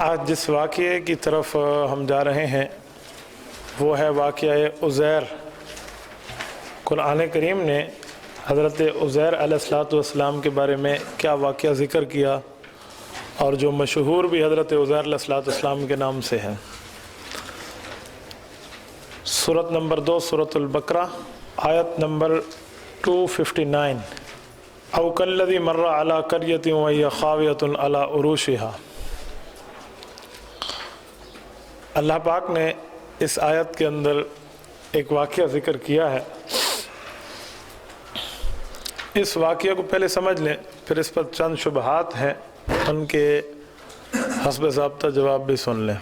آج جس واقعے کی طرف ہم جا رہے ہیں وہ ہے واقعہ عزیر۔ قرآن کریم نے حضرت عزیر علیہ السلام کے بارے میں کیا واقعہ ذکر کیا، اور جو مشہور بھی حضرت عزیر علیہ السلام کے نام سے ہے۔ سورۃ نمبر 2 سورۃ البقرہ، آیت نمبر 259۔ او کالذی مر علی قریۃ وہی خاویۃ علی عروشها۔ اللہ پاک نے اس آیت کے اندر ایک واقعہ ذکر کیا ہے۔ اس واقعہ کو پہلے سمجھ لیں، پھر اس پر چند شبہات ہیں، ان کے حسب ضابطہ جواب بھی سن لیں۔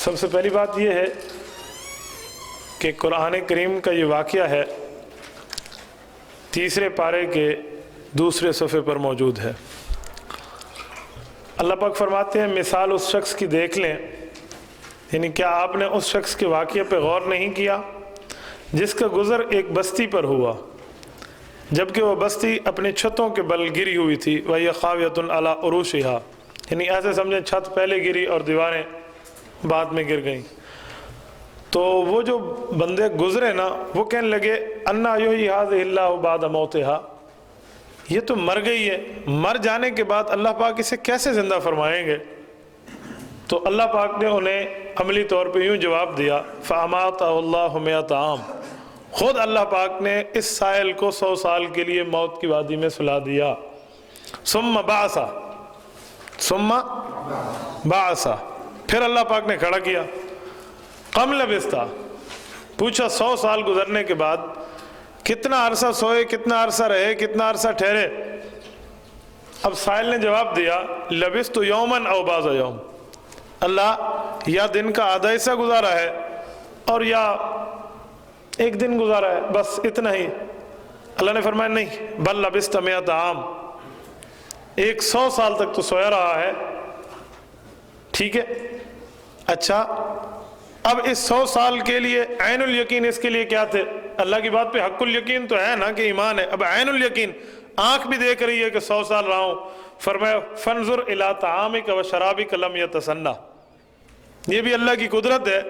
سب سے پہلی بات یہ ہے کہ قرآن کریم کا یہ واقعہ ہے، تیسرے پارے کے دوسرے صفحے پر موجود ہے۔ اللہ پاک فرماتے ہیں مثال اس شخص کی دیکھ لیں، یعنی کیا آپ نے اس شخص کے واقعے پہ غور نہیں کیا جس کا گزر ایک بستی پر ہوا، جبکہ وہ بستی اپنی چھتوں کے بل گری ہوئی تھی، وَهِيَ خَاوِيَةٌ عَلَىٰ عُرُوشِهَا، یعنی ایسے سمجھیں چھت پہلے گری اور دیواریں بعد میں گر گئیں۔ تو وہ جو بندے گزرے نا، وہ کہنے لگے اَنَّا يُحْيِي هَٰذِهِ اللَّهُ بَعْدَ مَوْتِهَا، یہ تو مر گئی ہے، مر جانے کے بعد اللہ پاک اسے کیسے زندہ فرمائیں گے؟ تو اللہ پاک نے انہیں عملی طور پہ یوں جواب دیا، فَأَمَاتَهُ اللَّهُ مِائَةَ عَامٍ، خود اللہ پاک نے اس سائل کو 100 سال کے لیے موت کی وادی میں سلا دیا۔ ثُمَّ بَعَثَ، پھر اللہ پاک نے کھڑا کیا۔ کم لبثت، پوچھا 100 سال گزرنے کے بعد کتنا عرصہ سوئے، کتنا عرصہ رہے، کتنا عرصہ ٹھہرے؟ اب سائل نے جواب دیا لبثت یوماً او بعض یوم، اللہ یا دن کا آدھا حصہ گزارا ہے اور یا ایک دن گزارا ہے، بس اتنا ہی۔ اللہ نے فرمایا نہیں، بل لبثت 100 عام، 100 سال تک تو سویا رہا ہے۔ ٹھیک ہے، اچھا اب اس 100 سال کے لیے عین الیقین اس کے لیے کیا تھے؟ اللہ کی بات پہ حق الیقین تو ہے نا کہ ایمان ہے، اب عین الیقین آنکھ بھی دیکھ رہی ہے کہ 100 سال رہا ہوں۔ فرمایا فانظر الی طعامک و شرابک لم یتسنہ، یہ بھی اللہ کی قدرت ہے،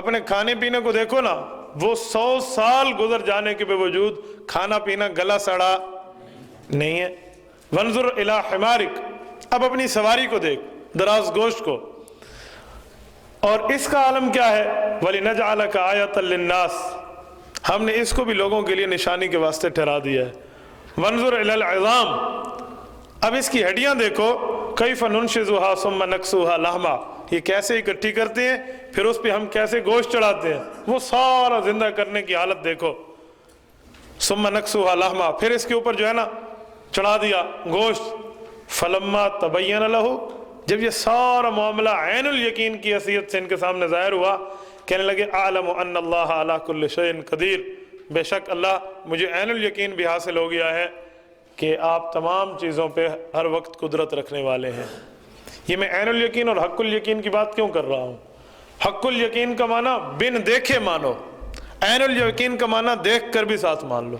اپنے کھانے پینے کو دیکھو نا، وہ 100 سال گزر جانے کے باوجود کھانا پینا گلا سڑا نہیں ہے۔ وانظر الی حمارک، اب اپنی سواری کو دیکھ، دراز گوشت کو، اور اس کا عالم کیا ہے؟ وَلِنَجْعَلَكَ آیَةً لِلنَّاسِ، ہم نے اس کو بھی لوگوں کے لیے نشانی کے واسطے ٹھہرا دیا ہے۔ وَانظُرْ إِلَى الْعِظَامِ، اب اس کی ہڈیاں دیکھو، كَيْفَ نُنْشِزُهَا ثُمَّ نَكْسُوهَا لَحْمًا، یہ کیسے اکٹھی کرتے ہیں پھر اس پہ ہم کیسے گوشت چڑھاتے ہیں، وہ سارا زندہ کرنے کی حالت دیکھو۔ ثُمَّ نَكْسُوهَا لَحْمًا، پھر اس کے اوپر جو ہے نا چڑھا دیا گوشت۔ فَلَمَّا تَبَيَّنَ لَهُ، جب یہ سارا معاملہ عین الیقین کی حیثیت سے ان کے سامنے ظاہر ہوا، کہنے لگے اعلم ان اللہ علی کل شیء قدیر، بے شک اللہ مجھے عین الیقین بھی حاصل ہو گیا ہے کہ آپ تمام چیزوں پہ ہر وقت قدرت رکھنے والے ہیں۔ یہ میں عین الیقین اور حق الیقین کی بات کیوں کر رہا ہوں؟ حق الیقین کا معنی بن دیکھے مانو، عین الیقین کا معنی دیکھ کر بھی ساتھ مان لو۔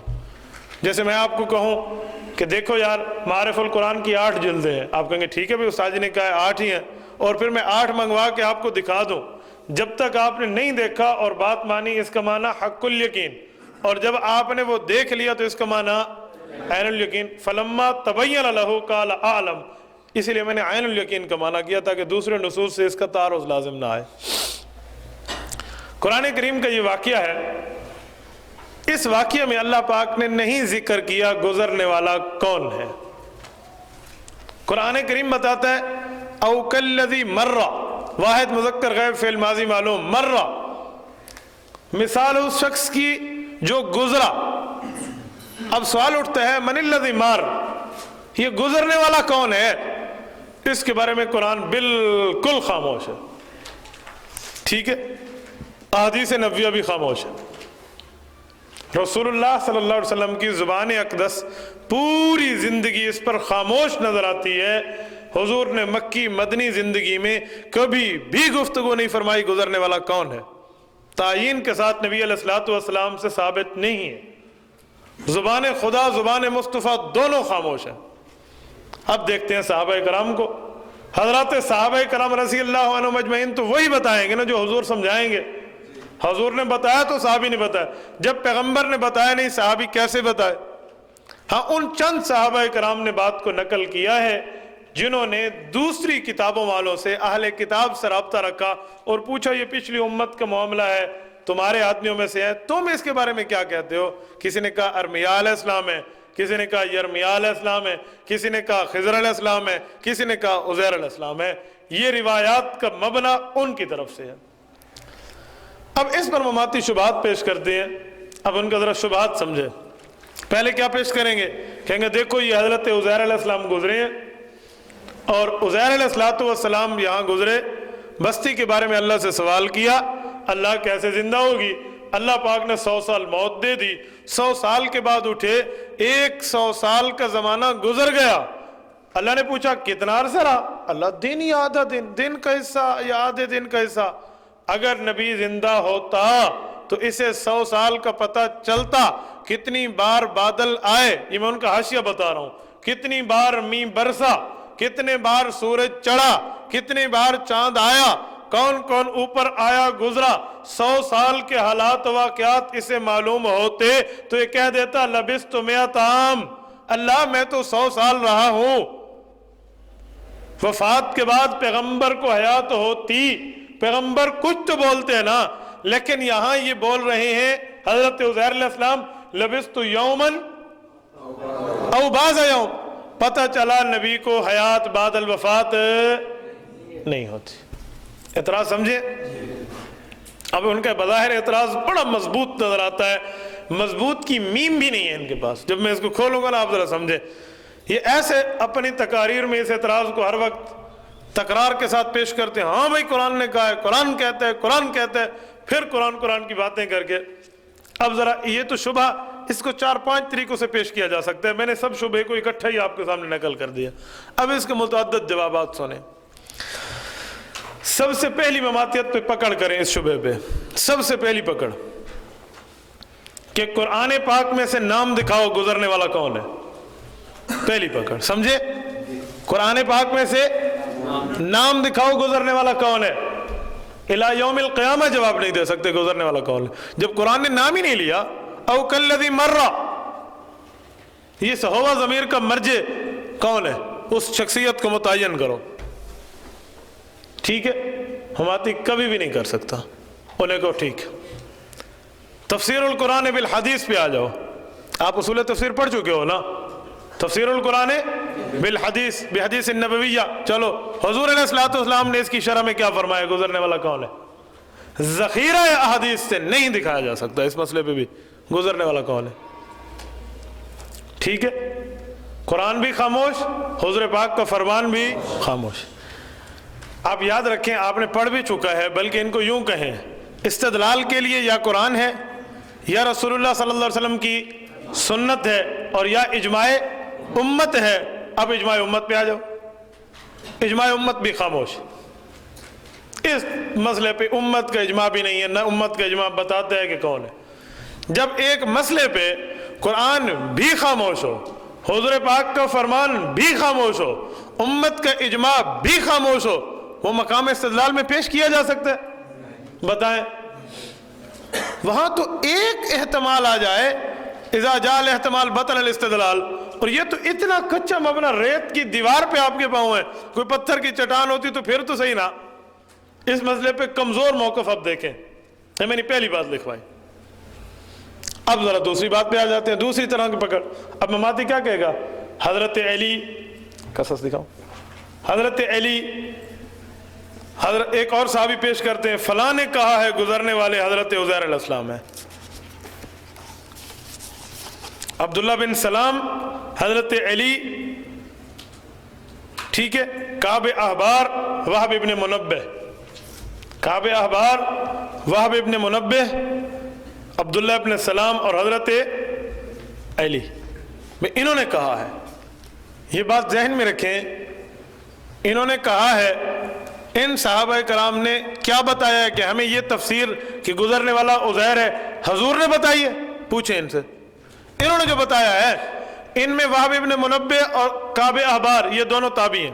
جیسے میں آپ کو کہوں کہ دیکھو یار معارف القرآن کی 8 جلدیں ہیں، آپ کہیں گے ٹھیک ہے بھی استاد جی نے کہا ہے 8 ہی ہیں، اور پھر میں 8 منگوا کے آپ کو دکھا دوں، جب تک آپ نے نہیں دیکھا اور بات مانی اس کا معنی حق الیقین، اور جب آپ نے وہ دیکھ لیا تو اس کا معنی عین الیقین۔ فلما تبین لہ قال اعلم، اسی لیے میں نے عین الیقین کا معنی کیا تاکہ دوسرے نصوص سے اس کا تعارض لازم نہ آئے۔ قرآن کریم کا یہ واقعہ ہے، اس واقعہ میں اللہ پاک نے نہیں ذکر کیا گزرنے والا کون ہے۔ قرآن کریم بتاتا ہے او کالذی مر، واحد مذکر غیب فعل ماضی معلوم، مر، مثال اس شخص کی جو گزرا۔ اب سوال اٹھتا ہے من الذی مر، یہ گزرنے والا کون ہے؟ اس کے بارے میں قرآن بالکل خاموش ہے۔ ٹھیک ہے، احادیث نبویہ بھی خاموش ہے۔ رسول اللہ صلی اللہ علیہ وسلم کی زبان اقدس پوری زندگی اس پر خاموش نظر آتی ہے۔ حضور نے مکی مدنی زندگی میں کبھی بھی گفتگو نہیں فرمائی گزرنے والا کون ہے، تعین کے ساتھ نبی علیہ السلام سے ثابت نہیں ہے۔ زبان خدا زبان مصطفیٰ دونوں خاموش ہیں۔ اب دیکھتے ہیں صحابہ کرام کو، حضرات صحابہ کرام رضی اللہ عنہم اجمعین تو وہی بتائیں گے نا جو حضور سمجھائیں گے. حضور نے بتایا تو صحابی نے بتایا, جب پیغمبر نے بتایا نہیں صحابی کیسے بتائے؟ ہاں ان چند صحابہ کرام نے بات کو نقل کیا ہے جنہوں نے دوسری کتابوں والوں سے, اہل کتاب سے رابطہ رکھا اور پوچھا یہ پچھلی امت کا معاملہ ہے, تمہارے آدمیوں میں سے ہے, تم اس کے بارے میں کیا کہتے ہو؟ کسی نے کہا ارمیا علیہ السلام ہے, کسی نے کہا یرمیا علیہ السلام ہے, کسی نے کہا خضر علیہ السلام ہے, کسی نے کہا عزیر علیہ السلام ہے. یہ روایات کا مبنی ان کی طرف سے ہے. اب اس پر مماتی شبہات پیش کرتے ہیں. اب ان کا ذرا شبہات سمجھے. پہلے کیا پیش کریں گے؟ کہیں گے دیکھو یہ حضرت عزیر علیہ السلام گزرے ہیں اور عزیر علیہ السلام یہاں گزرے, بستی کے بارے میں اللہ سے سوال کیا, اللہ کیسے زندہ ہوگی؟ اللہ پاک نے 100 سال موت دے دی, 100 سال کے بعد اٹھے, 100 سال کا زمانہ گزر گیا. اللہ نے پوچھا کتنا عرصہ رہا؟ اللہ دن یا آدھا دن, دن کا حصہ یا آدھے دن کا حصہ. اگر نبی زندہ ہوتا تو اسے 100 سال کا پتہ چلتا کتنی بار بادل آئے, یہ میں ان کا حاشیہ بتا رہا ہوں, کتنی بار مین برسا, کتنے بار سورج چڑھا, کتنے بار چاند آیا, کون کون اوپر آیا گزرا. 100 سال کے حالات واقعات اسے معلوم ہوتے تو یہ کہہ دیتا لبثت 100 عام, اللہ میں تو 100 سال رہا ہوں. وفات کے بعد پیغمبر کو حیات ہوتی, پیغمبر کچھ تو بولتے ہیں نا, لیکن یہاں یہ بول رہے ہیں حضرت عزیر علیہ السلام لبثت یومن او بعض یوم, پتہ چلا نبی کو حیات بعد الوفات نہیں ہوتی. اعتراض سمجھے؟ اب ان کا بظاہر اعتراض بڑا مضبوط نظر آتا ہے, مضبوط کی میم بھی نہیں ہے ان کے پاس. جب میں اس کو کھولوں گا نا آپ ذرا سمجھے. یہ ایسے اپنی تقاریر میں اس اعتراض کو ہر وقت تکرار کے ساتھ پیش کرتے ہیں, ہاں بھائی قرآن نے کہا ہے, قرآن کہتا ہے, قرآن کہتا ہے, پھر قرآن کی باتیں کر کے. اب ذرا یہ تو شبہ اس کو 4-5 طریقوں سے پیش کیا جا سکتا ہے, میں نے سب شبہ کو اکٹھا ہی آپ کے سامنے نقل کر دیا. اب اس کے متعدد جوابات سنیں. سب سے پہلی مماتیت پہ پکڑ کریں اس شبہ پہ, سب سے پہلی پکڑ کہ قرآن پاک میں سے نام دکھاؤ گزرنے والا کون ہے. پہلی پکڑ سمجھے, قرآن پاک میں سے نام دکھاؤ گزرنے والا کون ہے. الہ یوم القیامہ جواب نہیں دے سکتے گزرنے والا کون ہے, جب قرآن نے نام ہی نہیں لیا. او کالذی مر, یہ سہوا ضمیر کا مرجع کون ہے, اس شخصیت کو متعین کرو. ٹھیک ہے, ہماتی کبھی بھی نہیں کر سکتا. انہیں کو ٹھیک, تفسیر القرآن بالحدیث پہ آ جاؤ. آپ اصول تفسیر پڑھ چکے ہو نا, تفسیر القرآن بالحدیث بحدیث النبویہ. چلو حضور علیہ السلام نے اس کی شرح میں کیا فرمایا, گزرنے والا کون ہے. ذخیرہ احادیث سے نہیں دکھایا جا سکتا اس مسئلے پہ بھی گزرنے والا کون ہے. ٹھیک ہے, قرآن بھی خاموش, حضور پاک کا فرمان بھی خاموش. آپ یاد رکھیں, آپ نے پڑھ بھی چکا ہے, بلکہ ان کو یوں کہیں استدلال کے لیے یا قرآن ہے یا رسول اللہ صلی اللہ علیہ وسلم کی سنت ہے اور یا اجماع امت ہے. اب اجماع امت پہ آ جاؤ. اجماع امت بھی خاموش, اس مسئلے پہ امت کا اجماع بھی نہیں ہے, نہ امت کا اجماع بتاتا ہے کہ کون ہے. جب ایک مسئلے پہ قرآن بھی خاموش ہو, حضور پاک کا فرمان بھی خاموش ہو, امت کا اجماع بھی خاموش ہو, وہ مقام استدلال میں پیش کیا جا سکتا ہے؟ بتائیں. وہاں تو ایک احتمال آ جائے, اذا جاء الاحتمال بطل الاستدلال, اور یہ تو اتنا کچا مبنا ریت کی دیوار پہ آپ کے پاؤں ہے, کوئی پتھر کی چٹان ہوتی تو پھر تو صحیح نا. اس مسئلے پہ کمزور موقف اب دیکھیں, میں نے پہلی بات لکھوائی. اب ذرا دوسری بات پہ آ جاتے ہیں, دوسری طرح کی پکڑ. اب مماتی کیا کہے گا, حضرت علی قصص دکھاؤ, حضرت علی, حضرت ایک اور صحابی پیش کرتے ہیں فلاں نے کہا ہے گزرنے والے حضرت عزیر علیہ السلام ہے. عبداللہ بن سلام, حضرت علی, ٹھیک ہے. کعب احبار, وہب ابن منبہ, کعب احبار, وہب ابن منبہ, عبداللہ ابن سلام اور حضرت علی میں انہوں نے کہا ہے. یہ بات ذہن میں رکھیں, انہوں نے کہا ہے. ان صحابہ کرام نے کیا بتایا ہے کہ ہمیں یہ تفسیر کہ گزرنے والا عزیر ہے حضور نے بتائی ہے؟ پوچھیں ان سے. انہوں نے جو بتایا ہے, ان میں وہب ابن منبہ اور کعب احبار یہ دونوں تابعی ہیں.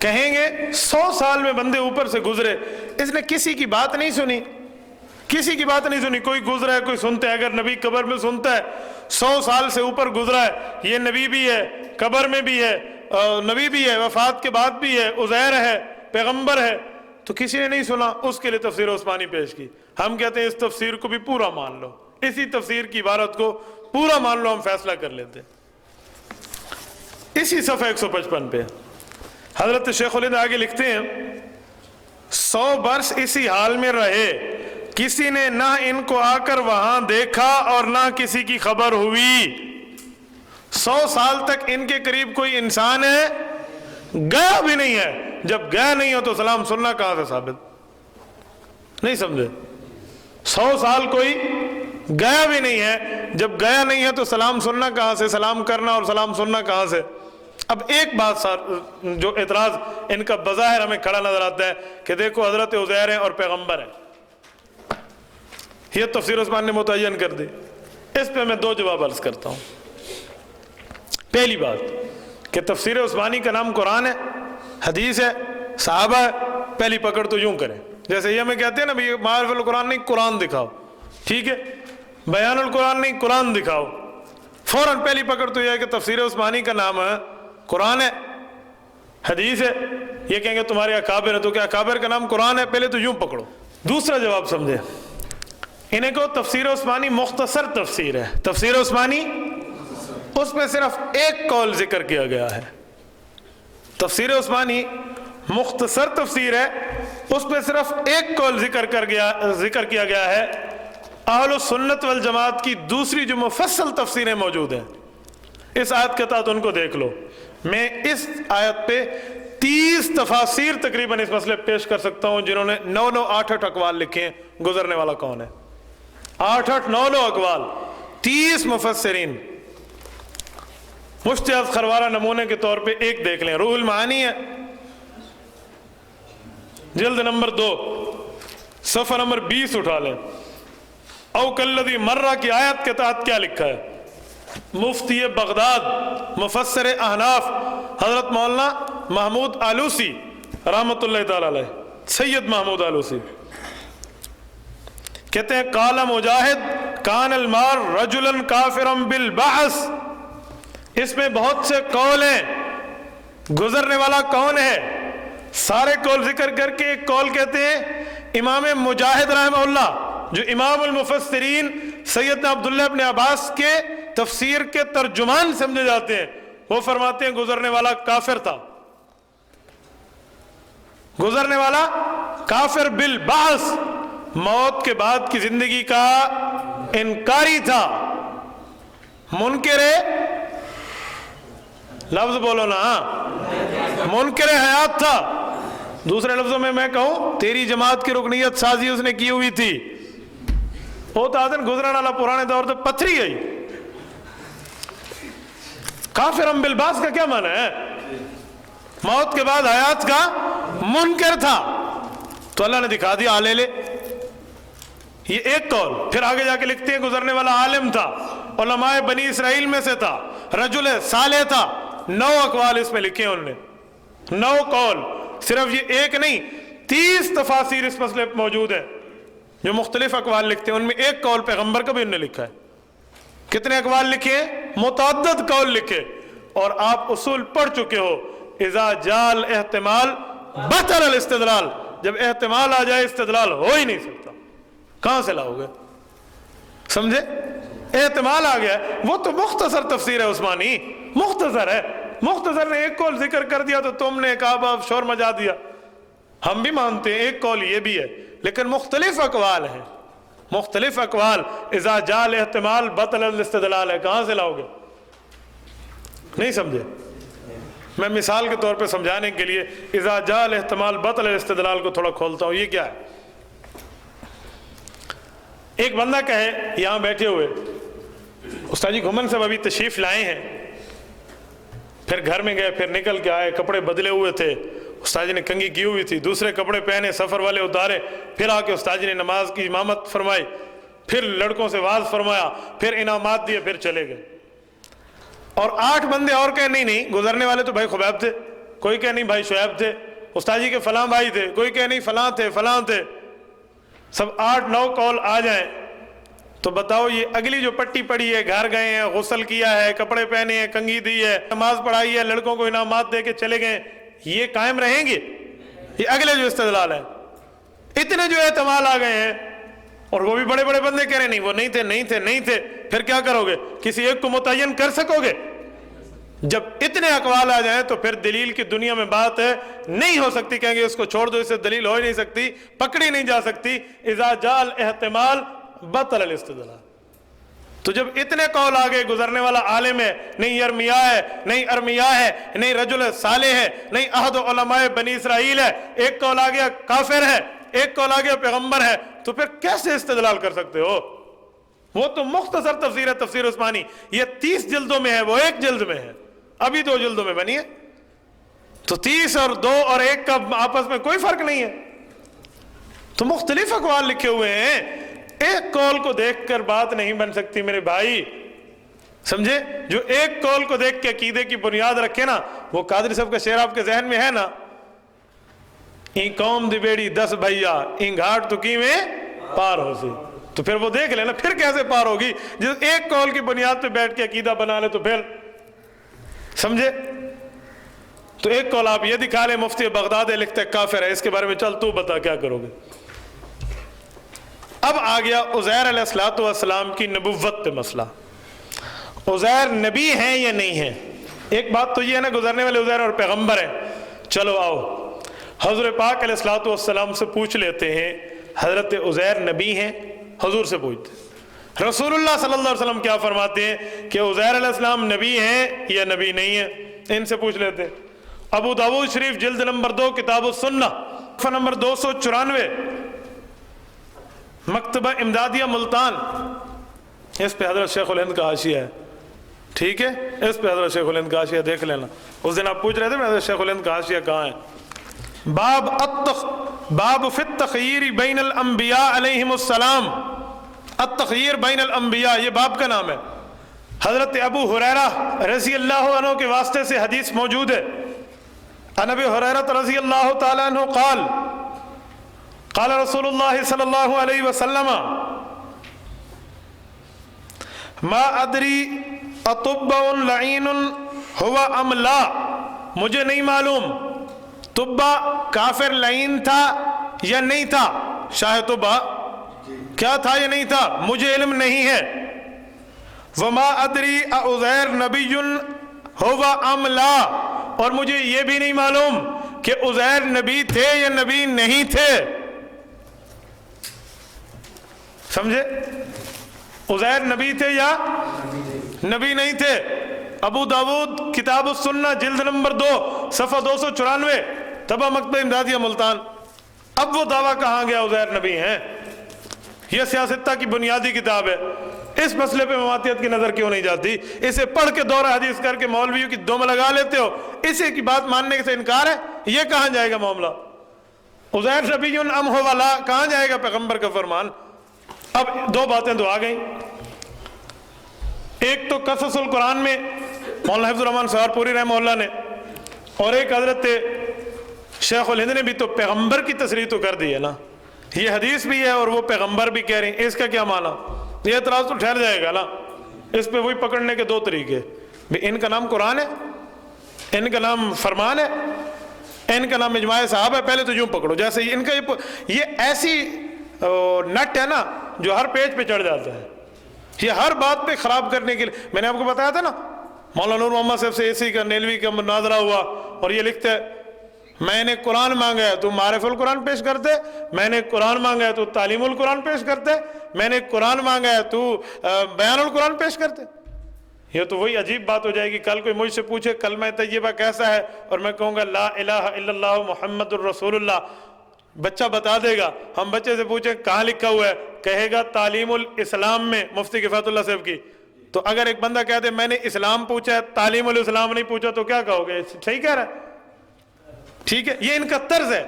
کہیں گے 100 سال میں بندے اوپر سے گزرے، اس نے کسی کی بات نہیں سنی، کسی کی بات نہیں سنی، کوئی گزرا ہے کوئی سنتا ہے، اگر نبی قبر میں سنتا ہے 100 سال سے اوپر گزرا ہے، یہ نبی بھی ہے، قبر میں بھی ہے، نبی بھی ہے، وفات کے بعد بھی ہے، عزیر ہے، پیغمبر ہے، تو کسی نے نہیں سنا، اس کے لیے تفسیر عثمانی پیش کی۔ ہم کہتے ہیں اس تفسیر کو بھی پورا مان لو، اسی تفسیر کی عبارت کو پورا مان لو، ہم فیصلہ کر لیتے۔ اسی صفحہ 155 پہ حضرت شیخ الہند آگے لکھتے ہیں 100 برس اسی حال میں رہے، کسی نے نہ ان کو آ کر وہاں دیکھا اور نہ کسی کی خبر ہوئی۔ 100 سال تک ان کے قریب کوئی انسان ہے گیا بھی نہیں ہے، جب گیا نہیں ہو تو سلام سننا کہاں سے ثابت؟ نہیں سمجھے؟ 100 سال کوئی گیا بھی نہیں ہے، جب گیا نہیں ہے تو سلام سننا کہاں سے، سلام کرنا اور سلام سننا کہاں سے؟ اب ایک بات جو اعتراض ان کا بظاہر ہمیں کھڑا نظر آتا ہے کہ دیکھو حضرت عزیر ہیں اور پیغمبر ہیں، یہ تفسیر عثمان نے متعین کر دی۔ اس پہ میں 2 جواب عرض کرتا ہوں۔ پہلی بات کہ تفسیر عثمانی کا نام قرآن ہے، حدیث ہے، صحابہ ہے، پہلی پکڑ تو یوں کریں، جیسے یہ ہمیں کہتے ہیں نا بھی معارف القرآن نہیں قرآن دکھاؤ، ٹھیک ہے، بیان القرآن نہیں قرآن دکھاؤ، فوراً پہلی پکڑ تو یہ ہے کہ تفسیر عثمانی کا نام ہے قرآن ہے، حدیث ہے، یہ کہیں گے تمہارے اکابر ہیں، تو کیا اکابر کا نام قرآن ہے؟ پہلے تو یوں پکڑو۔ دوسرا جواب سمجھے، انہیں کو تفسیر عثمانی مختصر تفسیر ہے، تفسیر عثمانی اس میں صرف ایک قول ذکر کیا گیا ہے، تفسیر عثمانی مختصر تفسیر ہے، اس میں صرف ایک قول ذکر کیا گیا ہے۔ اہل السنت والجماعت کی دوسری جو مفصل تفسیریں موجود ہیں، اس آیت کے تحت ان کو دیکھ لو۔ میں اس آیت پہ 30 تفاسیر تقریباً اس مسئلے پیش کر سکتا ہوں، جنہوں نے 9 8 اقوال لکھے ہیں، گزرنے والا کون ہے؟ 8 9 اقوال، 30 مفسرین۔ مفتی اعظم خروارہ نمونے کے طور پہ ایک دیکھ لیں، روح المعانی ہے، جلد نمبر 2 صفحہ نمبر 20 اٹھا لیں، او کالذی مرہ کی آیت کے تحت کیا لکھا ہے؟ مفتی بغداد مفسر احناف حضرت مولانا محمود آلوسی رحمۃ اللہ تعالی علیہ، سید محمود آلوسی کہتے ہیں قال مجاہد کان المار رجلا کافرا بالبعث، اس میں بہت سے قول ہیں، گزرنے والا کون ہے؟ سارے قول ذکر کر کے ایک قول کہتے ہیں امام مجاہد رحمہ اللہ، جو امام المفسرین سیدنا عبداللہ ابن عباس کے تفسیر کے ترجمان سمجھے جاتے ہیں، وہ فرماتے ہیں گزرنے والا کافر تھا، گزرنے والا کافر بالبعث، موت کے بعد کی زندگی کا انکاری تھا، منکر لفظ بولو نا، منکر حیات تھا۔ دوسرے لفظوں میں کہوں تیری جماعت کی رکنیت سازی اس نے کی ہوئی تھی، وہ تو آدن گزرنے والا پرانے دور تو پتھری گئی۔ کافر بالبعث کا کیا معنی ہے؟ موت کے بعد حیات کا منکر تھا، تو اللہ نے دکھا دیا لے لے، یہ ایک قول۔ پھر آگے جا کے لکھتے ہیں گزرنے والا عالم تھا، علماء بنی اسرائیل میں سے تھا، رجل صالح تھا۔ 9 اقوال اس میں لکھے ہیں انہوں نے، 9 قول، صرف یہ ایک نہیں، 30 تفاسیر اس مسئلے پہ موجود ہیں جو مختلف اقوال لکھتے ہیں، ان میں ایک قول پیغمبر کا بھی انہوں نے لکھا ہے۔ کتنے اقوال لکھے ہیں؟ متعدد قول لکھے، اور آپ اصول پڑھ چکے ہو، اذا جال احتمال بطل الاستدلال، جب احتمال آ جائے استدلال ہو ہی نہیں سکتا، کہاں سے لاؤ گے؟ سمجھے؟ احتمال آ گیا، وہ تو مختصر تفسیر ہے عثمانی، مختصر ہے، مختصر نے ایک قول ذکر کر دیا تو تم نے کہا باپ شور مچا دیا۔ ہم بھی مانتے ہیں ایک قول یہ بھی ہے، لیکن مختلف اقوال ہیں، مختلف اقوال۔ اذا جال احتمال بطل الاستدلال ہے، کہاں سے لاؤ گے؟ نہیں سمجھے؟ میں مثال کے طور پہ سمجھانے کے لیے اذا جال احتمال بطل الاستدلال کو تھوڑا کھولتا ہوں۔ یہ کیا ہے؟ ایک بندہ کہے یہاں بیٹھے ہوئے استاد جی گھمن صاحب ابھی تشریف لائے ہیں، پھر گھر میں گئے، پھر نکل کے آئے، کپڑے بدلے ہوئے تھے، استاد جی نے کنگھی کی ہوئی تھی، دوسرے کپڑے پہنے، سفر والے اتارے، پھر آ کے استاد جی نے نماز کی امامت فرمائی، پھر لڑکوں سے واز فرمایا، پھر انعامات دیے، پھر چلے گئے۔ اور 8 بندے اور کہے نہیں نہیں گزرنے والے تو بھائی خبیب تھے، کوئی کہ نہیں بھائی شعیب تھے، استاد جی کے فلاں بھائی تھے، کوئی کہ نہیں فلاں تھے فلاں تھے، سب 8-9 قول آ جائیں تو بتاؤ یہ اگلی جو پٹی پڑی ہے، گھر گئے ہیں، غسل کیا ہے، کپڑے پہنے ہیں، کنگھی دی ہے، نماز پڑھائی ہے، لڑکوں کو انعامات دے کے چلے گئے، یہ قائم رہیں گے؟ یہ اگلے جو استدلال ہے، اتنے جو احتمال آ گئے ہیں، اور وہ بھی بڑے بڑے بندے کہہ رہے ہیں نہیں وہ نہیں تھے نہیں تھے نہیں تھے، پھر کیا کرو گے؟ کسی ایک کو متعین کر سکو گے؟ جب اتنے اقوال آ جائیں تو پھر دلیل کی دنیا میں بات ہے نہیں ہو سکتی، کہیں گے اس کو چھوڑ دو، اس سے دلیل ہو ہی نہیں سکتی، پکڑی نہیں جا سکتی، اذا جاء الاحتمال بطل الاستدلال۔ تو جب اتنے قول آگے، گزرنے والا عالم ہے، نہیں ارمیا ہے، نہیں ارمیا ہے، نہیں رجل صالح ہے، نہیں احد علماء بنی اسرائیل ہے، ایک قول آ گیا کافر ہے، ایک قول آ گیا پیغمبر ہے، تو پھر کیسے استدلال کر سکتے ہو؟ وہ تو مختصر تفسیر ہے، تفسیر عثمانی، یہ 30 جلدوں میں ہے، وہ 1 جلد میں ہے، ابھی 2 جلدوں میں بنی ہے، تو 30 اور 2 اور 1 کا آپس میں کوئی فرق نہیں ہے، تو مختلف اقوال لکھے ہوئے ہیں، ایک قول کو دیکھ کر بات نہیں بن سکتی میرے بھائی، سمجھے؟ جو ایک قول کو دیکھ کے عقیدے کی بنیاد رکھے نا، وہ قادری صاحب کا شعر آپ کے ذہن میں ہے نا، این قوم دی بیڑی 10 بھیا، این گھاٹ تو کی میں پار ہو سی، تو پھر وہ دیکھ لینا پھر کیسے پار ہوگی، جس ایک قول کی بنیاد پہ بیٹھ کے عقیدہ بنا لے تو پھر، سمجھے؟ تو ایک قول آپ یہ دکھا لیں، مفتی بغداد لکھتے کافر ہے، اس کے بارے میں چل تو بتا کیا کرو گے؟ اب آ گیا عزیر علیہ السلام کی نبوت پہ مسئلہ، عزیر نبی ہیں یا نہیں ہیں؟ ایک بات تو یہ ہے نا گزرنے والے عزیر اور پیغمبر ہیں، چلو آؤ حضور پاک علیہ السلام سے پوچھ لیتے ہیں حضرت عزیر نبی ہیں؟ حضور سے پوچھتے ہیں، رسول اللہ صلی اللہ علیہ وسلم کیا فرماتے ہیں کہ عزیر علیہ السلام نبی ہیں یا نبی نہیں ہیں؟ ان سے پوچھ لیتے ہیں۔ ابو داؤد شریف جلد نمبر 2 کتاب السنہ صفحہ نمبر 294، مکتبہ امدادیہ ملتان، اس پہ حضرت شیخ الہند کا حاشیہ ہے، ٹھیک ہے، اس پہ حضرت شیخ الہند کا حاشیہ دیکھ لینا، اس دن آپ پوچھ رہے تھے میں حضرت شیخ الہند کا حاشیہ کہاں ہے؟ باب فی التخییر بین الانبیاء علیہم السلام، التخییر بین الانبیاء، یہ باب کا نام ہے۔ حضرت ابو ہریرہ رضی اللہ عنہ کے واسطے سے حدیث موجود ہے، عن ابی ہریرہ رضی اللہ تعالی عنہ قال قال رسول اللہ صلی اللہ علیہ وسلم ما ادری اطبع لعین ہوا ام لا، مجھے نہیں معلوم طبع کافر لعین تھا یا نہیں تھا، شاہ طبع کیا تھا یا نہیں تھا، مجھے علم نہیں ہے۔ وما ادری عزیر نبی ہوا ام لا، اور مجھے یہ بھی نہیں معلوم کہ عزیر نبی تھے یا نبی نہیں تھے، سمجھے؟ عزیر نبی تھے یا نبی نہیں تھے؟ ابو داود کتاب السنہ جلد نمبر 2 صفحہ 294 طبع مکتبہ امدادیہ ملتان۔ اب وہ دعویٰ کہاں گیا عزیر نبی ہیں؟ یہ سیاستہ کی بنیادی کتاب ہے، اس مسئلے پہ مماتیت کی نظر کیوں نہیں جاتی؟ اسے پڑھ کے دورہ حدیث کر کے مولویوں کی دم لگا لیتے ہو، اسے کی بات ماننے سے انکار ہے، یہ کہاں جائے گا معاملہ؟ عزیر نبی ام ہو والا کہاں جائے گا پیغمبر کا فرمان؟ اب 2 باتیں تو آ گئیں، ایک تو قصص القرآن میں مولانا حفظ الرحمن سہارپوری رحمہ اللہ نے، اور ایک حضرت شیخ الہند نے بھی تو پیغمبر کی تصریح تو کر دی ہے نا، یہ حدیث بھی ہے اور وہ پیغمبر بھی کہہ رہے ہیں، اس کا کیا معنی؟ یہ اعتراض تو ٹھہر جائے گا نا، اس پہ وہی پکڑنے کے 2 طریقے، ان کا نام قرآن ہے، ان کا نام فرمان ہے، ان کا نام اجماع صحابہ ہے، پہلے تو یوں پکڑو، جیسے ان کا یہ ایسی نٹ ہے نا جو ہر پیج پہ چڑھ جاتا ہے، یہ ہر بات پہ خراب کرنے کے لیے۔ میں نے آپ کو بتایا تھا نا مولانا نور محمد صاحب سے اسی کا نیلوی کا مناظرہ ہوا، اور یہ لکھتے ہیں میں نے قرآن مانگا ہے تو معرف القرآن پیش کرتے، میں نے قرآن مانگا ہے تو تعلیم القرآن پیش کرتے، میں نے قرآن مانگا ہے تو بیان القرآن پیش کرتے۔ یہ تو وہی عجیب بات ہو جائے گی، کل کوئی مجھ سے پوچھے کلمہ طیبہ کیسا ہے اور میں کہوں گا لا الہ الا اللہ محمد الرسول اللہ، بچہ بتا دے گا، ہم بچے سے پوچھیں کہاں لکھا ہوا ہے، کہے گا تعلیم الاسلام میں مفتی کفایت اللہ صاحب کی۔ تو اگر ایک بندہ کہہ دے میں نے اسلام پوچھا ہے تعلیم الاسلام نہیں پوچھا تو کیا کہو گے؟ صحیح کہہ رہا ہے، ٹھیک ہے؟ یہ ان کا طرز ہے،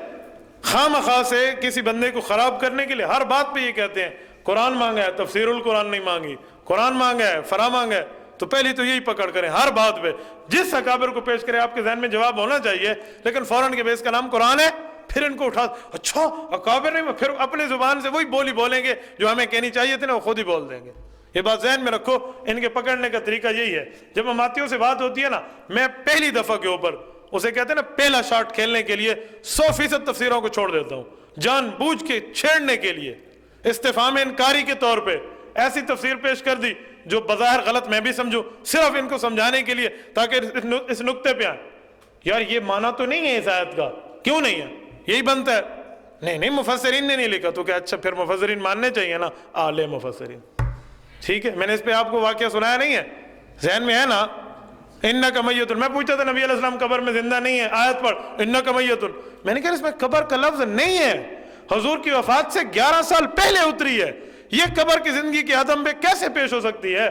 خواہ مخواہ سے کسی بندے کو خراب کرنے کے لیے ہر بات پہ یہ کہتے ہیں قرآن مانگا ہے تفسیر القرآن نہیں مانگی، قرآن مانگا ہے فرا مانگا ہے، تو پہلی تو یہی پکڑ کریں ہر بات پہ، جس اکابر کو پیش کرے آپ کے ذہن میں جواب ہونا چاہیے، لیکن فوراً کہ اس کا نام قرآن ہے، پھر ان کو اٹھا اچھا اکابر نہیں، پھر اپنے زبان سے وہی بولی بولیں گے جو ہمیں کہنی چاہیے تھی نا، وہ خود ہی بول دیں گے۔ یہ بات ذہن میں رکھو، ان کے پکڑنے کا طریقہ یہی ہے۔ جب اماتیوں سے بات ہوتی ہے نا، میں پہلی دفعہ کے اوپر اسے کہتے ہیں نا پہلا شاٹ کھیلنے کے لیے 100% تفسیروں کو چھوڑ دیتا ہوں، جان بوجھ کے چھیڑنے کے لیے، استفہام انکاری کے طور پہ ایسی تفسیر پیش کر دی جو بظاہر غلط میں بھی سمجھوں، صرف ان کو سمجھانے کے لیے تاکہ اس نقطے پہ آئیں، یار یہ معنی تو نہیں ہے اس آیت کا، کیوں نہیں ہے؟ یہی بنتا ہے، نہیں مفسرین نے نہیں لکھا، تو کہ اچھا پھر مفسرین ماننے چاہیے نا، اعلی مفسرین۔ ٹھیک ہے، میں نے اس پہ آپ کو واقعہ سنایا نہیں ہے، ذہن میں ہے نا؟ انک میت، میں پوچھتا تھا نبی علیہ السلام قبر میں زندہ نہیں ہے، آیت پر انک میت، میں نے کہا اس میں قبر کا لفظ نہیں ہے، حضور کی وفات سے 11 سال پہلے اتری ہے، یہ قبر کی زندگی کے عدم پہ کیسے پیش ہو سکتی ہے؟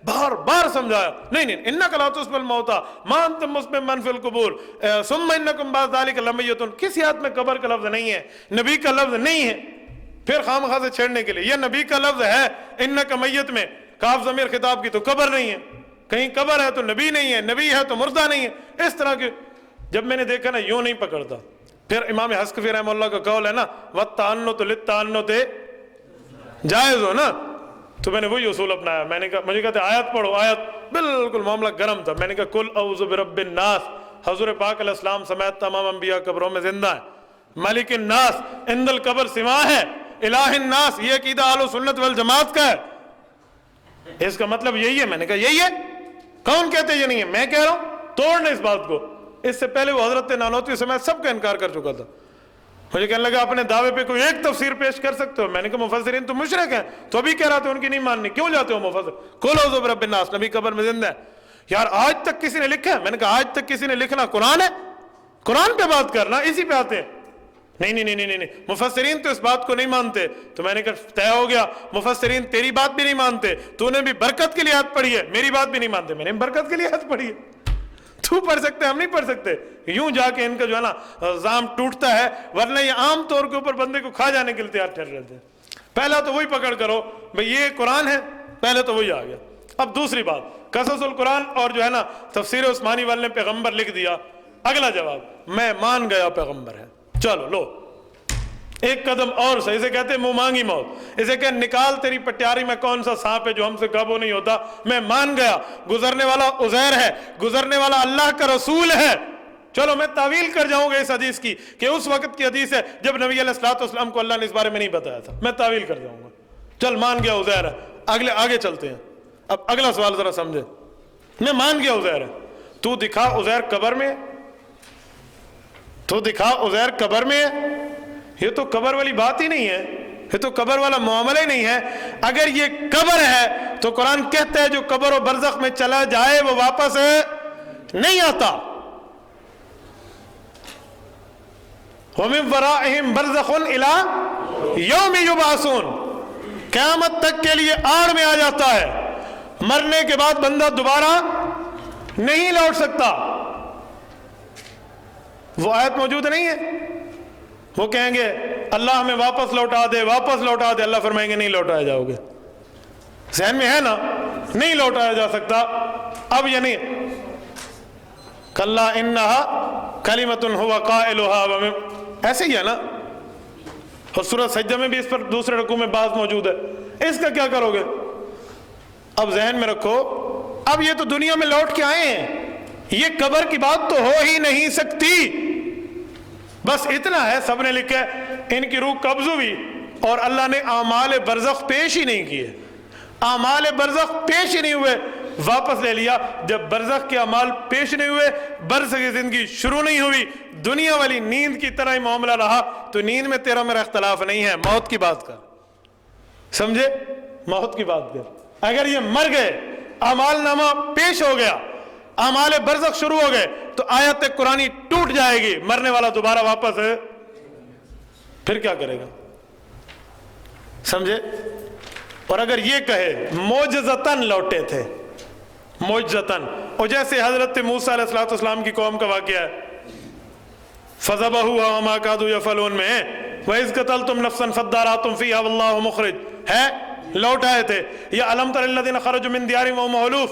بار بار سمجھایا، نہیں انک لا تسمع الموتى ما انت مسمع من فی القبور ثم انکم بعد ذلک لمیتون، کسی آیت میں قبر کا لفظ نہیں ہے، نبی کا لفظ نہیں ہے۔ پھر خامخواہ سے چھیڑنے کے لیے یہ نبی کا لفظ ہے، انک میت میں کاف ضمیر خطاب کی تو قبر نہیں ہے، کہیں قبر ہے تو نبی نہیں ہے، نبی ہے تو مردہ نہیں ہے، اس طرح کے۔ جب میں نے دیکھا نا یوں نہیں پکڑتا، پھر امام حسکفی رحمہ اللہ کا قول ہے نا والتعنت للتعنت جائز ہو نا، تو میں نے وہی اصول اپنایا، میں نے کہا، مجھے کہتے آیت پڑھو، آیت بالکل معاملہ گرم تھا، میں نے کہا کل اعوذ برب الناس، حضور پاک علیہ السلام سمیت تمام انبیاء قبروں میں زندہ ہیں، ملک الناس عند القبر سما ہے، الہ الناس یہ عقیدہ اہل سنت والجماعت کا ہے، اس کا مطلب یہی ہے۔ میں نے کہا یہی ہے، کون کہتے یہ نہیں ہے؟ میں کہہ رہا ہوں، توڑنے اس بات کو۔ اس سے پہلے وہ حضرت نانوتوی سمیت سب کا انکار کر چکا تھا، مجھے کہنے لگا اپنے دعوے پہ کوئی ایک تفسیر پیش کر سکتے ہو؟ میں نے کہا مفسرین تو مشرک ہیں، تو ابھی کہہ رہا تھا ان کی نہیں ماننی، کیوں جاتے ہو مفسر؟ قل اعوذ برب الناس، نبی قبر میں زندہ ہے، یار آج تک کسی نے لکھا ہے؟ میں نے کہا آج تک کسی نے لکھنا قرآن ہے؟ قرآن پہ بات کرنا، اسی پہ آتے ہیں۔ نہیں مفسرین تو اس بات کو نہیں مانتے، تو میں نے کہا طے ہو گیا، مفسرین تیری بات بھی نہیں مانتے، تو نے بھی برکت کے لیے آیت پڑھی ہے، میری بات بھی نہیں مانتے، میں نے برکت کے لیے آیت پڑھی ہے، تو پڑھ سکتے ہم نہیں پڑھ سکتے۔ یوں جا کے ان کا جو ہے نا زام ٹوٹتا ہے، ورنہ یہ عام طور کے اوپر بندے کو کھا جانے کے لیے تیار ٹھہر رہتے ہیں۔ پہلا تو وہی پکڑ کرو بھئی یہ قرآن ہے، پہلے تو وہی آ گیا۔ اب دوسری بات، قصص القرآن اور جو ہے نا تفسیر عثمانی والے نے پیغمبر لکھ دیا، اگلا جواب میں مان گیا پیغمبر ہے، چلو لو ایک قدم اور سے، اسے کہتے ہیں منہ مانگی موت، اسے کہ نکال تیری پٹیاری میں کون سا سانپ ہے جو ہم سے قابو نہیں ہوتا، میں مان گیا گزرنے والا عزیر ہے، گزرنے والا اللہ کا رسول ہے، چلو میں تعویل کر جاؤں گا اس حدیث کی کہ اس وقت کی حدیث ہے جب نبی علیہ الصلوۃ والسلام کو اللہ نے اس بارے میں نہیں بتایا تھا، میں تعویل کر جاؤں گا، چل مان گیا عزیر ہے، آگے چلتے ہیں۔ اب اگلا سوال ذرا سمجھے، میں مان گیا عزیر ہے، تو دکھا عزیر قبر میں، تو دکھا عزیر قبر میں ہے، یہ تو قبر والی بات ہی نہیں ہے، یہ تو قبر والا معاملہ ہی نہیں ہے۔ اگر یہ قبر ہے تو قرآن کہتا ہے جو قبر و برزخ میں چلا جائے وہ واپس نہیں آتا، وَمِن وَرَائِهِمْ بَرْزَخٌ إِلَىٰ يَوْمِ يُبْعَثُونَ، قیامت تک کے لیے آڑ میں آ جاتا ہے، مرنے کے بعد بندہ دوبارہ نہیں لوٹ سکتا۔ وہ آیت موجود نہیں ہے، وہ کہیں گے اللہ ہمیں واپس لوٹا دے، واپس لوٹا دے، اللہ فرمائیں گے نہیں لوٹایا جاؤ گے، ذہن میں ہے نا، نہیں لوٹایا جا سکتا۔ اب یعنی کلا انہا کلمۃ ہوا قائلھا، ایسے ہی ہے نا، اور سورۃ سجدہ میں بھی اس پر دوسرے رکوع میں بات موجود ہے، اس کا کیا کرو گے؟ اب ذہن میں رکھو، اب یہ تو دنیا میں لوٹ کے آئے ہیں، یہ قبر کی بات تو ہو ہی نہیں سکتی، بس اتنا ہے سب نے لکھا ہے ان کی روح قبض ہوئی اور اللہ نے اعمال برزخ پیش ہی نہیں کیے، اعمال برزخ پیش ہی نہیں ہوئے، واپس لے لیا۔ جب برزخ کے اعمال پیش نہیں ہوئے، برزخ کی زندگی شروع نہیں ہوئی، دنیا والی نیند کی طرح ہی معاملہ رہا، تو نیند میں تیرا میرا اختلاف نہیں ہے، موت کی بات کر، سمجھے؟ موت کی بات کر، اگر یہ مر گئے، اعمال نامہ پیش ہو گیا، اعمال برزخ شروع ہو گئے، تو آیت قرآنی ٹوٹ جائے گی، مرنے والا دوبارہ واپس ہے، پھر کیا کرے گا؟ سمجھے؟ اور اگر یہ کہے معجزتاً لوٹے تھے، معجزتاً، اور جیسے حضرت موسیٰ علیہ السلام کی قوم کا واقعہ ہے، فَذَبَحُوهَا وَمَا كَادُوا يَفْعَلُونَ میں وَإِذْ قَتَلْتُمْ نَفْسًا فَادَّارَأْتُمْ فِيهَا وَاللَّهُ مُخْرِجٌ ہے، لوٹ آئے تھے، یا أَلَمْ تَرَ الَّذِينَ خَرَجُوا مِن دِيَارِهِمْ وَهُمْ أُلُوفٌ،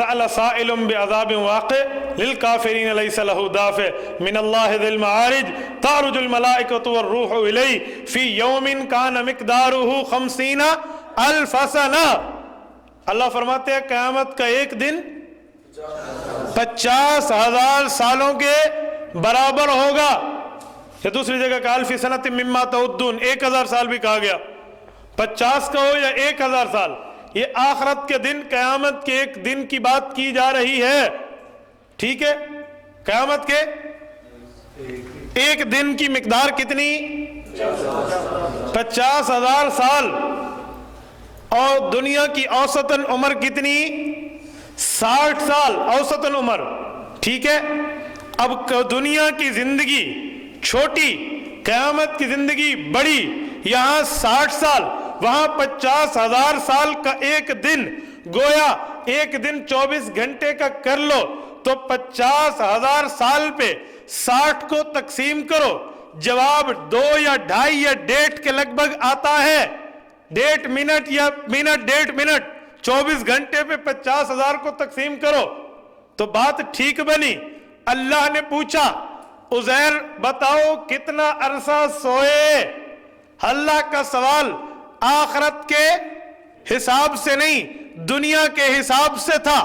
سأل سائل بعذاب واقع للكافرين ليس له دافع من الله ذي المعارج تعرج الملائكة والروح إليه في يوم كان مقداره 50,000 سنة. اللہ فرماتے ہیں قیامت کا ایک دن 50,000 سالوں کے برابر ہوگا. یا دوسری جگہ کہ الف سنۃ مما تعدون، 1,000 سال بھی کہا گیا. 50 کا ہو یا 1,000 سال، یہ آخرت کے دن، قیامت کے ایک دن کی بات کی جا رہی ہے. ٹھیک ہے، قیامت کے ایک دن کی مقدار کتنی؟ 50,000 سال. اور دنیا کی اوسطاً عمر کتنی؟ 60 سال اوسطاً عمر. ٹھیک ہے، اب دنیا کی زندگی چھوٹی، قیامت کی زندگی بڑی. یہاں 60 سال، وہاں 50,000 سال کا ایک دن. گویا ایک دن 24 گھنٹے کا کر لو تو 50,000 سال پہ 60 کو تقسیم کرو، جواب 2 یا 2.5 یا 1.5 کے لگ بھگ آتا ہے. 1.5 منٹ یا منٹ 1.5 منٹ، 24 گھنٹے پہ 50,000 کو تقسیم کرو تو بات ٹھیک بنی. اللہ نے پوچھا عزیر بتاؤ کتنا عرصہ سوئے؟ اللہ کا سوال آخرت کے حساب سے نہیں، دنیا کے حساب سے تھا.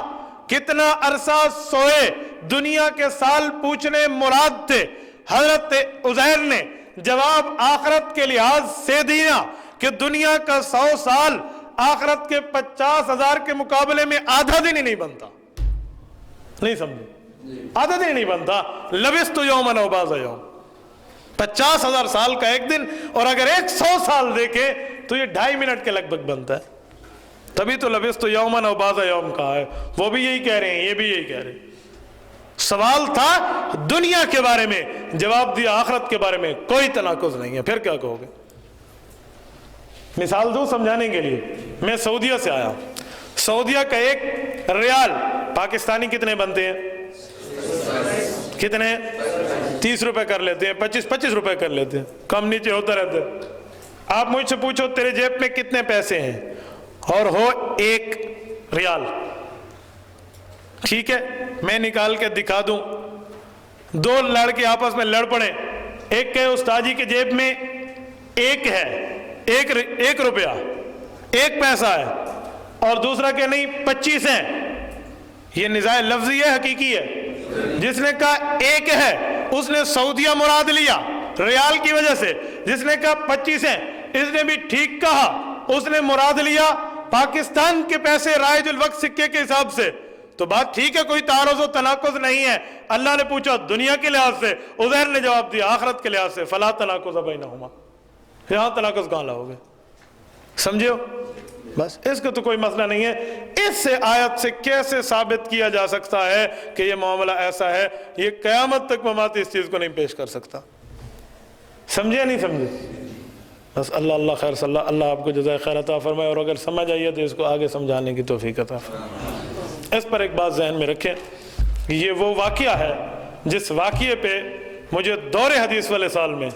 کتنا عرصہ سوئے؟ دنیا کے سال پوچھنے مراد تھے. حضرت عزیر نے جواب آخرت کے لحاظ سے دیا کہ دنیا کا 100 سال آخرت کے 50,000 کے مقابلے میں آدھا دن ہی نہیں بنتا. نہیں سمجھے؟ آدھا دن ہی نہیں بنتا. لبثت یوما او بعض یوم، 50,000 سال کا ایک دن، اور اگر 100 سال دیکھے تو یہ 2.5 منٹ کے لگ بھگ بنتا ہے. تبھی تو لبثت یوما او بعض یوم کہا ہے. وہ بھی یہی کہہ رہے ہیں، یہ بھی یہی کہہ رہے ہیں. سوال تھا دنیا کے بارے میں، جواب دیا آخرت کے بارے میں. کوئی تناقض نہیں ہے. پھر کیا کہو گے؟ مثال دوں سمجھانے کے لیے. میں سعودیہ سے آیا. سعودیہ کا ایک ریال پاکستانی کتنے بنتے ہیں؟ کتنے؟ 30 روپے کر لیتے ہیں، 25 روپے کر لیتے ہیں، کم نیچے ہوتا رہتا ہے. آپ مجھ سے پوچھو تیرے جیب میں کتنے پیسے ہیں اور ہو 1 ریال. ٹھیک ہے، میں نکال کے دکھا دوں. 2 لڑکے آپس میں لڑ پڑے. ایک کہ استاد جی کے جیب میں 1 ہے، 1 روپیہ، 1 پیسہ ہے، اور دوسرا کہ نہیں 25 ہیں. یہ نزاع لفظی ہے، حقیقی ہے. جس نے کہا 1 ہے اس نے سعودیہ مراد لیا ریال کی وجہ سے. جس نے کہا 25 ہیں اس نے بھی ٹھیک کہا، اس نے مراد لیا پاکستان کے پیسے رائج الوقت سکے کے حساب سے. تو بات ٹھیک ہے، کوئی تعارض و تناقض نہیں ہے. اللہ نے پوچھا دنیا کے لحاظ سے، عزیر نے جواب دیا آخرت کے لحاظ سے. فلا تناقض بینہما. یہاں تناقض کہاں لاؤ گے؟ سمجھے ہو؟ بس اس کا تو کوئی مسئلہ نہیں ہے. اس سے آیت سے کیسے ثابت کیا جا سکتا ہے کہ یہ معاملہ ایسا ہے؟ یہ قیامت تک ممات اس چیز کو نہیں پیش کر سکتا. سمجھے نہیں سمجھے؟ بس اللہ خیر صلی اللہ، اللہ آپ کو جزائے خیر عطا فرمائے، اور اگر سمجھ آئیے تو اس کو آگے سمجھانے کی توفیق عطا فرمائے. اس پر ایک بات ذہن میں رکھیں، یہ وہ واقعہ ہے جس واقعے پہ مجھے دور حدیث والے سال میں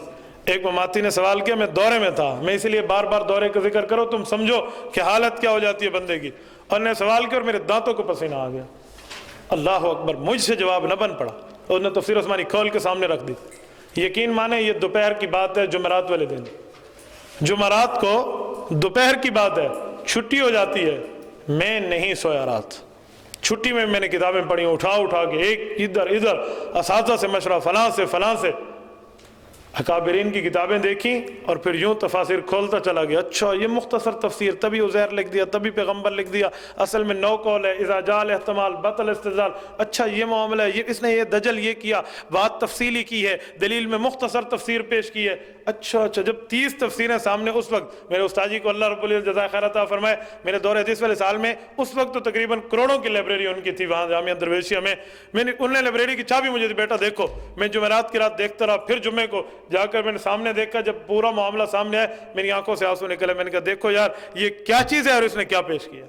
ایک مماتی نے سوال کیا. میں دورے میں تھا، میں اسی لیے بار بار دورے کا ذکر کرو تم سمجھو کہ حالت کیا ہو جاتی ہے بندے کی. اور نے سوال کیا اور میرے دانتوں کو پسینہ آ گیا. اللہ اکبر، مجھ سے جواب نہ بن پڑا. اور نے تفسیر عثمانی کھول کے سامنے رکھ دی. یقین مانے یہ دوپہر کی بات ہے، جمعرات والے دن. جمعرات کو دوپہر کی بات ہے، چھٹی ہو جاتی ہے. میں نہیں سویا رات. چھٹی میں نے کتابیں پڑھی اٹھا کے، ایک ادھر اساتذہ سے مشورہ، فلاں سے اکابرین کی کتابیں دیکھیں، اور پھر یوں تفاسیر کھولتا چلا گیا. اچھا یہ مختصر تفسیر، تبھی عزیر لکھ دیا، تبھی پیغمبر لکھ دیا. اصل میں 9 قول ہے، اذا جال احتمال بطل استدلال. اچھا یہ معاملہ ہے، اس نے یہ دجل یہ کیا، بات تفصیلی کی ہے، دلیل میں مختصر تفسیر پیش کی ہے. اچھا جب 30 تفسیریں سامنے، اس وقت میرے استاد جی کو اللہ رب العزت جزائے خیر عطا فرمائے، میرے دور حدیث والے سال میں اس وقت تو تقریباً کروڑوں کی لائبریری ان کی تھی وہاں جامعہ درویشیہ میں. انہوں نے لائبریری کی چابی مجھے دی، بیٹا دیکھو. میں جمعرات کی رات دیکھتا رہا. پھر جمعے کو جا کر میں نے سامنے دیکھا، جب پورا معاملہ سامنے آیا میری آنکھوں سے آنسو نکلے. میں نے کہا دیکھو یار یہ کیا چیز ہے اور اس نے کیا پیش کیا.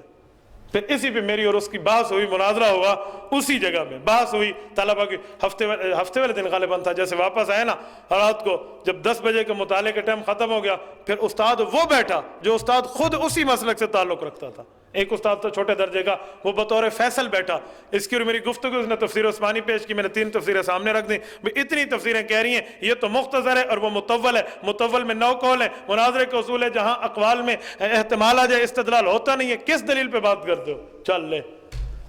پھر اسی پہ میری اور اس کی بحث ہوئی، مناظرہ ہوا اسی جگہ میں، بحث ہوئی طلبہ کی. ہفتے والے دن غالباً تھا، جیسے واپس آئے نا رات کو، جب 10 بجے کے مطالعے کا ٹائم ختم ہو گیا، پھر استاد وہ بیٹھا جو استاد خود اسی مسلک سے تعلق رکھتا تھا. ایک استاد تو چھوٹے درجے کا، وہ بطور فیصل بیٹھا، اس کی اور میری گفتگو اس نے تفسیر عثمانی پیش کی، میں نے 3 تفسیریں سامنے رکھ دیں، اتنی تفسیریں کہہ رہی ہیں، یہ تو مختصر ہے اور وہ مطول ہے، مطول میں 9 قول ہیں، مناظرے کے اصول ہے، جہاں اقوال میں احتمال آ جائے استدلال ہوتا نہیں ہے، کس دلیل پہ بات کرتے ہو؟ چل لے،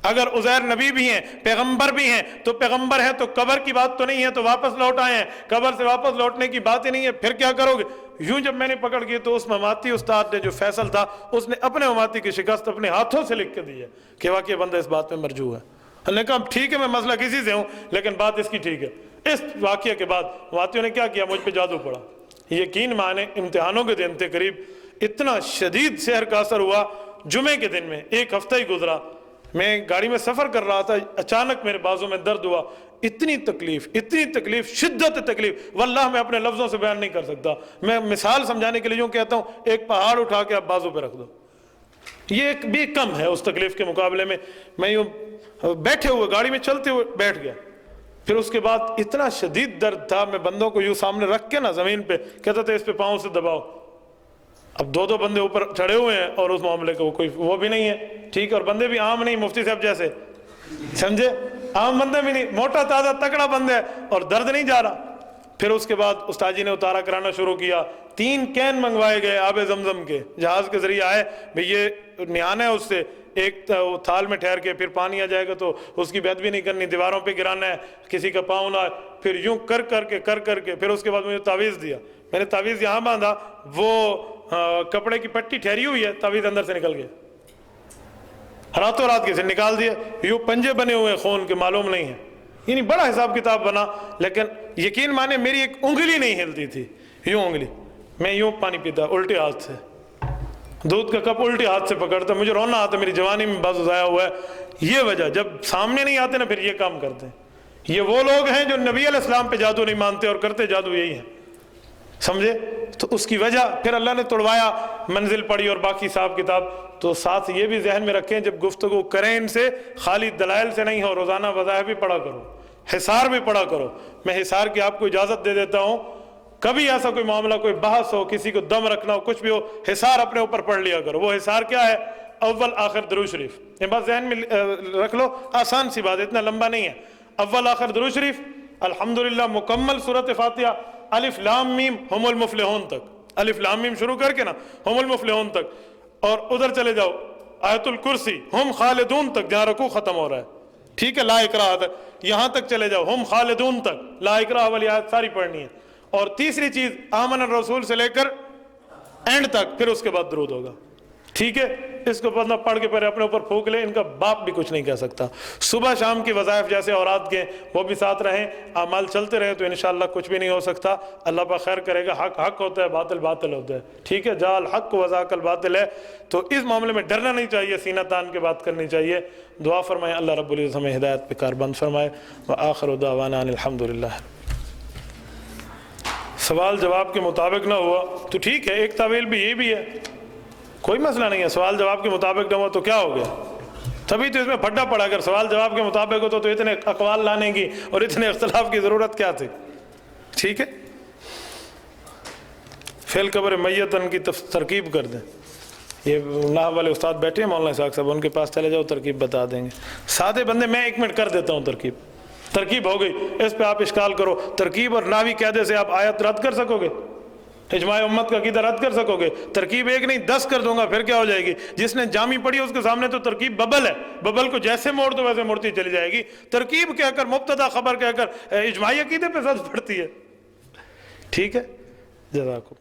اگر عزیر نبی بھی ہیں، پیغمبر بھی ہیں، تو پیغمبر ہیں تو قبر کی بات تو نہیں ہے، تو واپس لوٹ آئے ہیں، قبر سے واپس لوٹنے کی بات ہی نہیں ہے، پھر کیا کرو گے؟ یوں جب میں نے پکڑ کی تو اس مماتی استاد نے جو فیصل تھا، اس نے اپنے مماتی کی شکست اپنے ہاتھوں سے لکھ کے دی ہے کہ واقعی بندہ اس بات میں مرجو ہے۔ ہم نے کہا ٹھیک ہے میں مسئلہ کسی سے ہوں لیکن بات اس کی ٹھیک ہے۔ اس واقعے کے بعد مماتیوں نے کیا کیا؟ مجھ پہ جادو پڑا، یقین مانے امتحانوں کے دن تھے قریب، اتنا شدید سحر کا اثر ہوا، جمعے کے دن میں 1 ہفتہ ہی گزرا، میں گاڑی میں سفر کر رہا تھا، اچانک میرے بازو میں درد ہوا، اتنی تکلیف، شدت تکلیف، واللہ میں اپنے لفظوں سے بیان نہیں کر سکتا۔ میں مثال سمجھانے کے لیے یوں کہتا ہوں، ایک پہاڑ اٹھا کے آپ بازو پہ رکھ دو، یہ ایک بھی کم ہے اس تکلیف کے مقابلے میں۔ میں یوں بیٹھے ہوئے گاڑی میں چلتے ہوئے بیٹھ گیا، پھر اس کے بعد اتنا شدید درد تھا، میں بندوں کو یوں سامنے رکھ کے نا زمین پہ کہتا تھا اس پہ پاؤں سے دباؤ۔ اب 2 بندے اوپر چڑھے ہوئے ہیں اور اس معاملے کا کوئی وہ بھی نہیں ہے، ٹھیک ہے، اور بندے بھی عام نہیں، مفتی صاحب جیسے، سمجھے، عام بندے بھی نہیں، موٹا تازہ تکڑا بندہ ہے اور درد نہیں جا رہا۔ پھر اس کے بعد استاد جی نے اتارا کرانا شروع کیا، 3 کین منگوائے گئے آب زمزم کے، جہاز کے ذریعے آئے، بھئی یہ نہانا ہے اس سے، ایک تھال میں ٹھہر کے پھر پانی آ جائے گا تو اس کی بید بھی نہیں کرنی، دیواروں پہ گرانا ہے، کسی کا پاؤں نہ، پھر یوں کر کے پھر اس کے بعد مجھے تعویذ دیا، میں نے تعویذ یہاں باندھا، وہ کپڑے کی پٹی ٹھہری ہوئی ہے، تعویذ اندر سے نکل گیا، راتوں رات کسی نکال دیا، یوں پنجے بنے ہوئے خون کے، معلوم نہیں ہے، یعنی بڑا حساب کتاب بنا، لیکن یقین مانے میری ایک انگلی نہیں ہلتی تھی، یوں انگلی، میں یوں پانی پیتا الٹے ہاتھ سے، دودھ کا کپ الٹے ہاتھ سے پکڑتا، مجھے رونا آتا، میری جوانی میں بازو ضائع ہوا ہے۔ یہ وجہ، جب سامنے نہیں آتے نا پھر یہ کام کرتے ہیں، یہ وہ لوگ ہیں جو نبی علیہ السلام پہ جادو نہیں مانتے اور کرتے جادو یہی ہیں، سمجھے؟ تو اس کی وجہ پھر اللہ نے توڑوایا، منزل پڑی اور باقی حساب کتاب۔ تو ساتھ یہ بھی ذہن میں رکھیں جب گفتگو کریں ان سے، خالی دلائل سے نہیں ہو، روزانہ وظائف بھی پڑھا کرو، حصار بھی پڑھا کرو۔ میں حصار کی آپ کو اجازت دے دیتا ہوں، کبھی ایسا کوئی معاملہ، کوئی بحث ہو، کسی کو دم رکھنا ہو، کچھ بھی ہو، حصار اپنے اوپر پڑھ لیا کرو۔ وہ حصار کیا ہے؟ اول آخر درود شریف، یہ بات ذہن میں رکھ لو، آسان سی بات، اتنا لمبا نہیں ہے۔ اول آخر درود شریف، الحمدللہ مکمل سورۃ فاتحہ، الف لام میم ہم المفلحون تک، الف لام میم شروع کر کے نا ہم المفلحون تک، اور ادھر چلے جاؤ آیت الکرسی ہم خالدون تک، جہاں رکوع ختم ہو رہا ہے، ٹھیک ہے، لا اکراہ تک، یہاں تک چلے جاؤ ہم خالدون تک، لا اکراہ والی آیت ساری پڑھنی ہے۔ اور تیسری چیز آمن الرسول سے لے کر اینڈ تک، پھر اس کے بعد درود ہوگا، ٹھیک ہے۔ اس کو پڑھ کے پہلے اپنے اوپر پھونک لیں، ان کا باپ بھی کچھ نہیں کہہ سکتا۔ صبح شام کی وظائف جیسے اوراد کے وہ بھی ساتھ رہیں، اعمال چلتے رہیں تو انشاءاللہ کچھ بھی نہیں ہو سکتا، اللہ پاک خیر کرے گا۔ حق حق ہوتا ہے، باطل باطل ہوتا ہے، ٹھیک ہے، جا الحق وذاک الباطل ہے، تو اس معاملے میں ڈرنا نہیں چاہیے، سینہ تان کے بات کرنی چاہیے۔ دعا فرمائیں اللہ رب العزت ہمیں ہدایت پہ کاربند فرمائے، وآخر دعوانا ان الحمدللہ۔ سوال جواب کے مطابق نہ ہوا تو ٹھیک ہے، ایک تعویل بھی یہ بھی ہے، کوئی مسئلہ نہیں ہے، سوال جواب کے مطابق نہ ہوا تو کیا ہو گیا، تبھی تو اس میں پھڈا پڑا، اگر سوال جواب کے مطابق ہوتا تو اتنے اقوال لانے کی اور اتنے اختلاف کی ضرورت کیا تھی، ٹھیک ہے۔ فعل قبر میتن کی ترکیب کر دیں، یہ نحو والے استاد بیٹھے ہیں مولانا اسحاق صاحب، ان کے پاس چلے جاؤ، ترکیب بتا دیں گے، سادے بندے، میں 1 منٹ کر دیتا ہوں، ترکیب ہو گئی، اس پہ آپ اشکال کرو، ترکیب اور ناوی قاعدے سے آپ آیت رد کر سکو گے، اجماع امت کا عقیدہ رد کر سکو گے، ترکیب 1 نہیں 10 کر دوں گا، پھر کیا ہو جائے گی؟ جس نے جامی پڑھی اس کے سامنے تو ترکیب ببل ہے، ببل کو جیسے موڑ دو ویسے مڑتی چلی جائے گی، ترکیب کہہ کر مبتدا خبر کہہ کر اجماعی عقیدے پہ زد پڑتی ہے، ٹھیک ہے، جزاکم۔